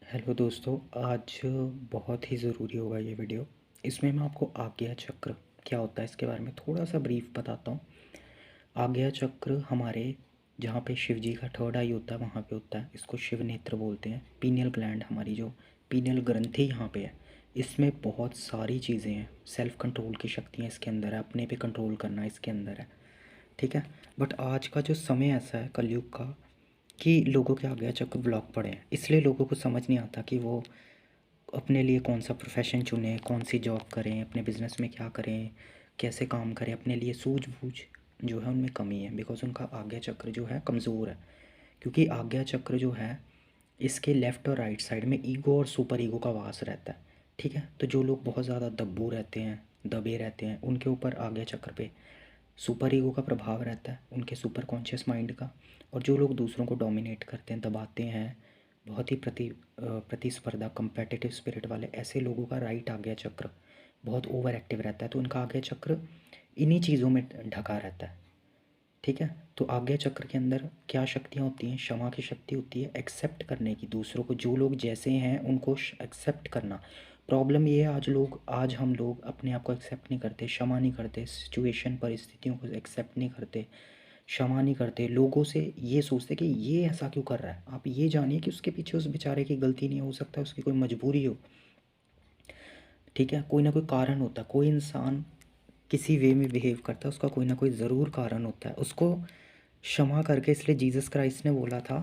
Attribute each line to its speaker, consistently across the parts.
Speaker 1: Hello दोस्तों, आज बहुत ही ज़रूरी होगा ये वीडियो। इसमें मैं आपको आज्ञा चक्र क्या होता है इसके बारे में थोड़ा सा ब्रीफ बताता हूँ। आज्ञा चक्र हमारे जहाँ पे शिव जी का थर्ड आई होता है वहाँ पे होता है। इसको शिव नेत्र बोलते हैं। पीनियल ग्लैंड, हमारी जो पीनियल ग्रंथि यहाँ पे है, इसमें बहुत सारी चीज़ें हैं। सेल्फ कंट्रोल की शक्तियाँ इसके अंदर है, अपने पे कंट्रोल करना इसके अंदर है। ठीक है। बट आज का जो समय ऐसा है कलयुग का कि लोगों के आज्ञा चक्र ब्लॉक पड़े हैं, इसलिए लोगों को समझ नहीं आता कि वो अपने लिए कौन सा प्रोफेशन चुनें, कौन सी जॉब करें, अपने बिज़नेस में क्या करें, कैसे काम करें। अपने लिए सूझबूझ जो है उनमें कमी है, बिकॉज़ उनका आज्ञा चक्र जो है कमज़ोर है। क्योंकि आज्ञा चक्र जो है इसके लेफ़्ट और राइट साइड में ईगो और सुपर ईगो का वास रहता है। ठीक है। तो जो लोग बहुत ज़्यादा दब्बू रहते हैं, दबे रहते हैं, उनके ऊपर आज्ञा चक्र पे सुपर ईगो का प्रभाव रहता है, उनके सुपर कॉन्शियस माइंड का। और जो लोग दूसरों को डोमिनेट करते हैं, दबाते हैं, बहुत ही प्रतिस्पर्धा कम्पेटिटिव स्पिरिट वाले, ऐसे लोगों का राइट आज्ञा चक्र बहुत ओवर एक्टिव रहता है। तो उनका आज्ञा चक्र इन्हीं चीज़ों में ढका रहता है। ठीक है। तो आज्ञा चक्र के अंदर क्या शक्तियाँ होती हैं? क्षमा की शक्ति होती है, एक्सेप्ट करने की, दूसरों को, जो लोग जैसे हैं उनको एक्सेप्ट करना। प्रॉब्लम ये है, आज हम लोग अपने आप को एक्सेप्ट नहीं करते, क्षमा नहीं करते, सिचुएशन परिस्थितियों को एक्सेप्ट नहीं करते, क्षमा नहीं करते, लोगों से ये सोचते कि ये ऐसा क्यों कर रहा है। आप ये जानिए कि उसके पीछे उस बेचारे की गलती नहीं, हो सकता उसकी कोई मजबूरी हो। ठीक है। कोई ना कोई कारण होता है। कोई इंसान किसी वे में बिहेव करता है, उसका कोई ना कोई ज़रूर कारण होता है। उसको क्षमा करके, इसलिए जीसस क्राइस्ट ने बोला था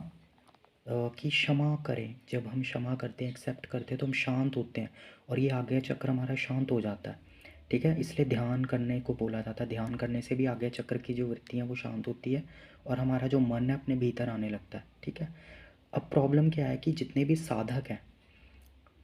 Speaker 1: कि क्षमा करें। जब हम क्षमा करते हैं, एक्सेप्ट करते हैं, तो हम शांत होते हैं और ये आज्ञा चक्र हमारा शांत हो जाता है। ठीक है। इसलिए ध्यान करने को बोला जाता है। ध्यान करने से भी आज्ञा चक्र की जो वृत्तियाँ वो शांत होती है और हमारा जो मन है अपने भीतर आने लगता है। ठीक है। अब प्रॉब्लम क्या है कि जितने भी साधक हैं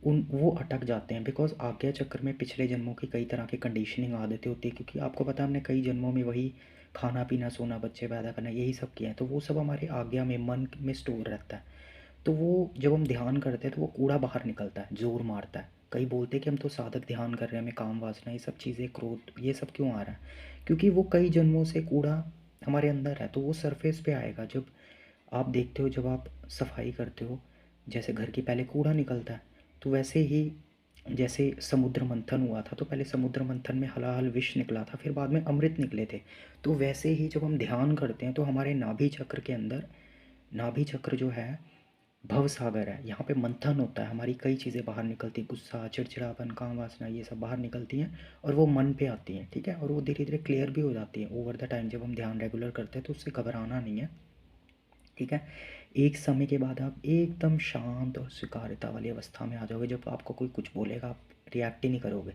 Speaker 1: उन वो अटक जाते हैं, बिकॉज आज्ञा चक्र में पिछले जन्मों की कई तरह की कंडीशनिंग आदतें होती है। क्योंकि आपको पता है हमने कई जन्मों में वही खाना पीना सोना बच्चे पैदा करना यही सब किया है, तो वो सब हमारे आज्ञा में मन में स्टोर रहता है। तो वो जब हम ध्यान करते हैं तो वो कूड़ा बाहर निकलता है, जोर मारता है। कई बोलते हैं कि हम तो साधक ध्यान कर रहे हैं, हमें काम वासना ये सब चीज़ें, क्रोध, ये सब क्यों आ रहा है? क्योंकि वो कई जन्मों से कूड़ा हमारे अंदर है, तो वो सरफेस पे आएगा। जब आप देखते हो, जब आप सफाई करते हो, जैसे घर की पहले कूड़ा निकलता है, तो वैसे ही जैसे समुद्र मंथन हुआ था तो पहले समुद्र मंथन में हलाहल विष निकला था, फिर बाद में अमृत निकले थे। तो वैसे ही जब हम ध्यान करते हैं तो हमारे नाभि चक्र के अंदर, नाभि चक्र जो है भव सागर है, यहाँ पे मंथन होता है, हमारी कई चीज़ें बाहर निकलती हैं, गुस्सा, चिड़चिड़ापन, काम वासना, ये सब बाहर निकलती हैं और वो मन पे आती हैं। ठीक है। और वो धीरे धीरे क्लियर भी हो जाती हैं ओवर द टाइम। जब हम ध्यान रेगुलर करते हैं तो उससे घबराना नहीं है। ठीक है। एक समय के बाद आप एकदम शांत और स्वीकार्यता वाली अवस्था में आ जाओगे। जब आपको कोई कुछ बोलेगा आप रिएक्ट ही नहीं करोगे।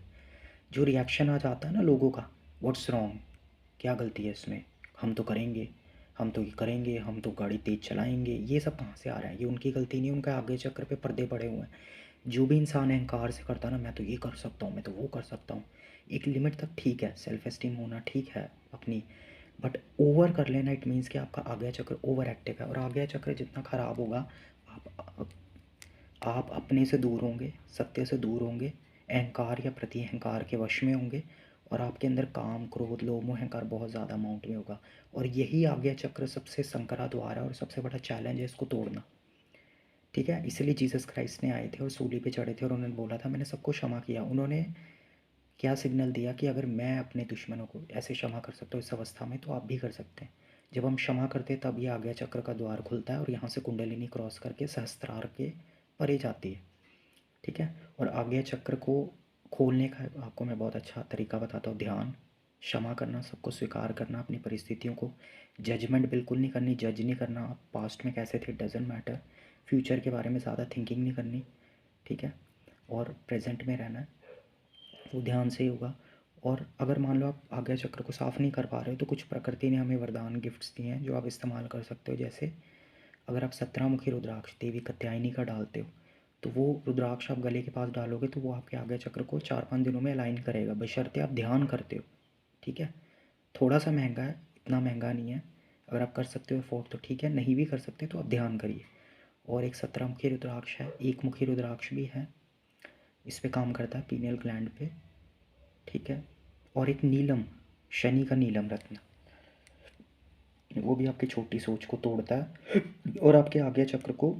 Speaker 1: जो रिएक्शन आ जाता है ना लोगों का, व्हाट्स रॉन्ग, क्या गलती है इसमें, हम तो करेंगे, हम तो ये करेंगे, हम तो गाड़ी तेज़ चलाएंगे, ये सब कहाँ से आ रहा है? ये उनकी गलती नहीं, उनका आगे चक्र पे पर्दे पड़े हुए हैं। जो भी इंसान अहंकार से करता है ना, मैं तो ये कर सकता हूँ, मैं तो वो कर सकता हूँ, एक लिमिट तक ठीक है, सेल्फ एस्टीम होना ठीक है अपनी। बट ओवर कर लेना, इट मीन्स कि आपका आज्ञा चक्र ओवर एक्टिव है। और आज्ञा चक्र जितना ख़राब होगा, आप आप अपने से दूर होंगे, सत्य से दूर होंगे, अहंकार या प्रति अहंकार के वश में होंगे और आपके अंदर काम, क्रोध, लोभ, मोह, अहंकार बहुत ज़्यादा अमाउंट में होगा। और यही आज्ञा चक्र सबसे संकरा द्वार है और सबसे बड़ा चैलेंज है इसको तोड़ना। ठीक है। इसलिए जीसस क्राइस्ट ने आए थे और सूली पे चढ़े थे और उन्होंने बोला था मैंने सबको क्षमा किया। उन्होंने क्या सिग्नल दिया कि अगर मैं अपने दुश्मनों को ऐसे क्षमा कर सकता हूँ इस अवस्था में, तो आप भी कर सकते हैं। जब हम क्षमा करते हैं तब ये आज्ञा चक्र का द्वार खुलता है और यहाँ से कुंडलिनी क्रॉस करके सहस्त्रार के परे जाती है। ठीक है। और आज्ञा चक्र को खोलने का आपको मैं बहुत अच्छा तरीका बताता हूँ। ध्यान, क्षमा करना, सबको स्वीकार करना, अपनी परिस्थितियों को, जजमेंट बिल्कुल नहीं करनी, जज नहीं करना आप पास्ट में कैसे थे, डजेंट मैटर, फ्यूचर के बारे में ज़्यादा थिंकिंग नहीं करनी। ठीक है। और प्रेजेंट में रहना है, वो ध्यान से ही होगा। और अगर मान लो आप आज्ञा चक्र को साफ़ नहीं कर पा रहे हो तो कुछ प्रकृति ने हमें वरदान गिफ्ट्स दिए हैं जो आप इस्तेमाल कर सकते हो। जैसे अगर आप 17 मुखी रुद्राक्ष देवी कात्यायनी का डालते हो तो वो रुद्राक्ष आप गले के पास डालोगे तो वो आपके आज्ञा चक्र को 4-5 दिनों में अलाइन करेगा, बशर्ते आप ध्यान करते हो। ठीक है। थोड़ा सा महंगा है, इतना महंगा नहीं है। अगर आप कर सकते हो अफोर्ड तो ठीक है, नहीं भी कर सकते तो आप ध्यान करिए। और एक 17 मुखी रुद्राक्ष है, 1 मुखी रुद्राक्ष भी है, इस पे काम करता है पीनियल ग्लैंड पे। ठीक है। और एक नीलम, शनि का नीलम रत्न, वो भी आपकी छोटी सोच को तोड़ता है और आपके आज्ञा चक्र को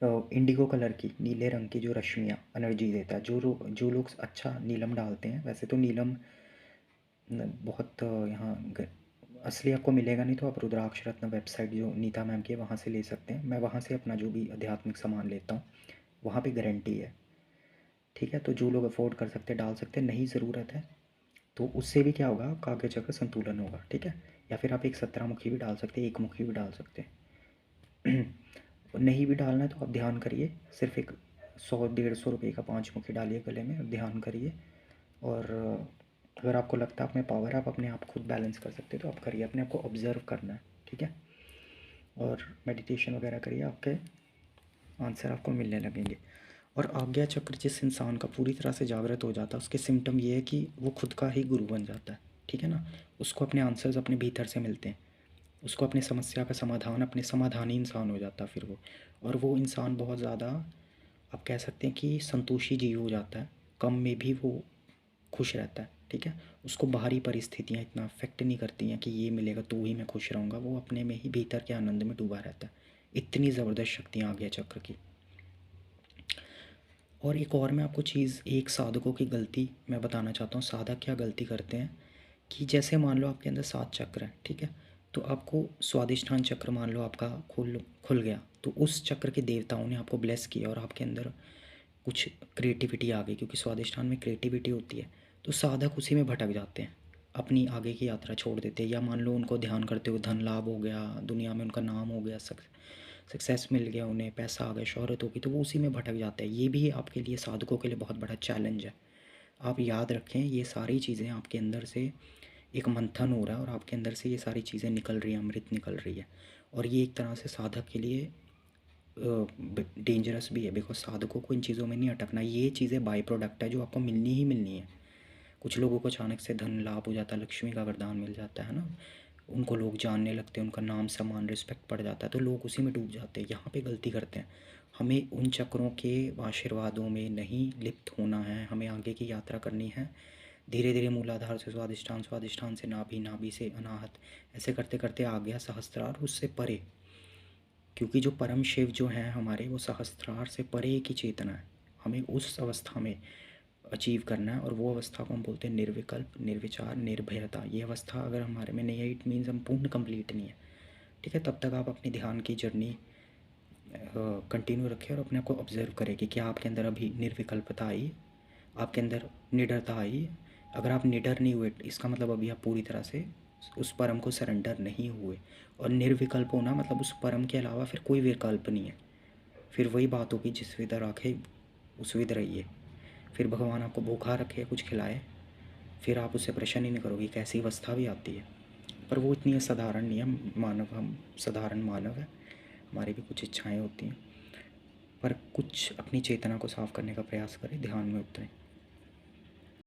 Speaker 1: इंडिगो कलर की, नीले रंग की जो रश्मियाँ एनर्जी देता है, जो लोग अच्छा नीलम डालते हैं, वैसे तो नीलम बहुत यहाँ असली आपको मिलेगा नहीं, तो आप रुद्राक्ष रत्न वेबसाइट जो नीता मैम की है वहाँ से ले सकते हैं। मैं वहाँ से अपना जो भी आध्यात्मिक सामान लेता हूँ, वहाँ पे गारंटी है। ठीक है, तो जो लोग अफोर्ड कर सकते हैं डाल सकते हैं, नहीं ज़रूरत है तो उससे भी क्या होगा, आपका आगे चक्र संतुलन होगा। ठीक है, या फिर आप एक 17 मुखी भी डाल सकते हैं, एक मुखी भी डाल सकते हैं। नहीं भी डालना है तो आप ध्यान करिए, सिर्फ एक 100-150 रुपये का 5 मुखी डालिए गले में, ध्यान करिए। और अगर आपको लगता है आप में पावर है, आप अपने आप खुद बैलेंस कर सकते हैं तो आप करिए, अपने आप को ऑब्जर्व करना है। ठीक है, और मेडिटेशन वगैरह करिए, आपके आंसर आपको मिलने लगेंगे। और आज्ञा चक्र जिस इंसान का पूरी तरह से जागृत हो जाता है, उसके सिम्टम ये है कि वो खुद का ही गुरु बन जाता है। ठीक है ना, उसको अपने आंसर्स अपने भीतर से मिलते हैं, उसको अपनी समस्या का समाधान, अपने समाधानी इंसान हो जाता है फिर वो। और वो इंसान बहुत ज़्यादा, आप कह सकते हैं कि संतोषी जीव हो जाता है, कम में भी वो खुश रहता है। ठीक है, उसको बाहरी परिस्थितियाँ इतना अफेक्ट नहीं करती हैं कि ये मिलेगा तो ही मैं खुश रहूँगा, वो अपने में ही भीतर के आनंद में डूबा रहता है। इतनी ज़बरदस्त शक्तियाँ आ गया चक्र की। और एक और मैं आपको चीज़, एक साधकों की गलती मैं बताना चाहता हूँ। साधक क्या गलती करते हैं कि जैसे मान लो आपके अंदर 7 चक्र हैं, ठीक है, तो आपको स्वादिष्ठान चक्र मान लो आपका खुल खुल गया, तो उस चक्र के देवताओं ने आपको ब्लेस किया और आपके अंदर कुछ क्रिएटिविटी आ गई, क्योंकि स्वादिष्ठान में क्रिएटिविटी होती है। तो साधक उसी में भटक जाते हैं, अपनी आगे की यात्रा छोड़ देते हैं। या मान लो उनको ध्यान करते हुए धन लाभ हो गया, दुनिया में उनका नाम हो गया, सक्सेस मिल गया, उन्हें पैसा आ गया, शोहरत होगी, तो वो उसी में भटक जाते हैं। ये भी आपके लिए, साधकों के लिए बहुत बड़ा चैलेंज है। आप याद रखें, ये सारी चीज़ें आपके अंदर से एक मंथन हो रहा है और आपके अंदर से ये सारी चीज़ें निकल रही हैं, अमृत निकल रही है। और ये एक तरह से साधक के लिए डेंजरस भी है, बिकॉज साधकों को इन चीज़ों में नहीं अटकना। ये चीज़ें बाई प्रोडक्ट है जो आपको मिलनी ही मिलनी है। कुछ लोगों को अचानक से धन लाभ हो जाता है, लक्ष्मी का वरदान मिल जाता है ना, उनको लोग जानने लगते हैं, उनका नाम सम्मान रिस्पेक्ट पड़ जाता है, तो लोग उसी में डूब जाते हैं। यहाँ पे गलती करते हैं। हमें उन चक्रों के आशीर्वादों में नहीं लिप्त होना है, हमें आगे की यात्रा करनी है धीरे धीरे, मूलाधार से स्वादिष्ठान, स्वादिष्ठान से नाभि, नाभि से अनाहत, ऐसे करते करते आ गया सहस्त्रार, उससे परे। क्योंकि जो परम शिव जो हैं हमारे, वो सहस्त्रार से परे की चेतना है। हमें उस अवस्था में अचीव करना है, और वो अवस्था को हम बोलते हैं निर्विकल्प, निर्विचार, निर्भयता। ये अवस्था अगर हमारे में नहीं है, इट मीन्स हम पूर्ण कंप्लीट नहीं है। ठीक है, तब तक आप अपनी ध्यान की जर्नी कंटिन्यू रखें और अपने आप को ऑब्जर्व करें कि क्या आपके अंदर अभी निर्विकल्पता आई, आपके अंदर निडरता आई। अगर आप निडर नहीं हुए, इसका मतलब अभी आप पूरी तरह से उस परम को सरेंडर नहीं हुए। और निर्विकल्प होना मतलब उस परम के अलावा फिर कोई विकल्प नहीं है। फिर वही बात होगी, जिस विध राखे उस विध रहिए। फिर भगवान आपको भूखा रखे, कुछ खिलाए, फिर आप उससे प्रश्न ही नहीं करोगे। कैसी अवस्था भी आती है, पर वो इतनी साधारण नहीं है। मानव, हम साधारण मानव है, हमारी भी कुछ इच्छाएं होती हैं। पर कुछ अपनी चेतना को साफ करने का प्रयास करें, ध्यान में उतरें।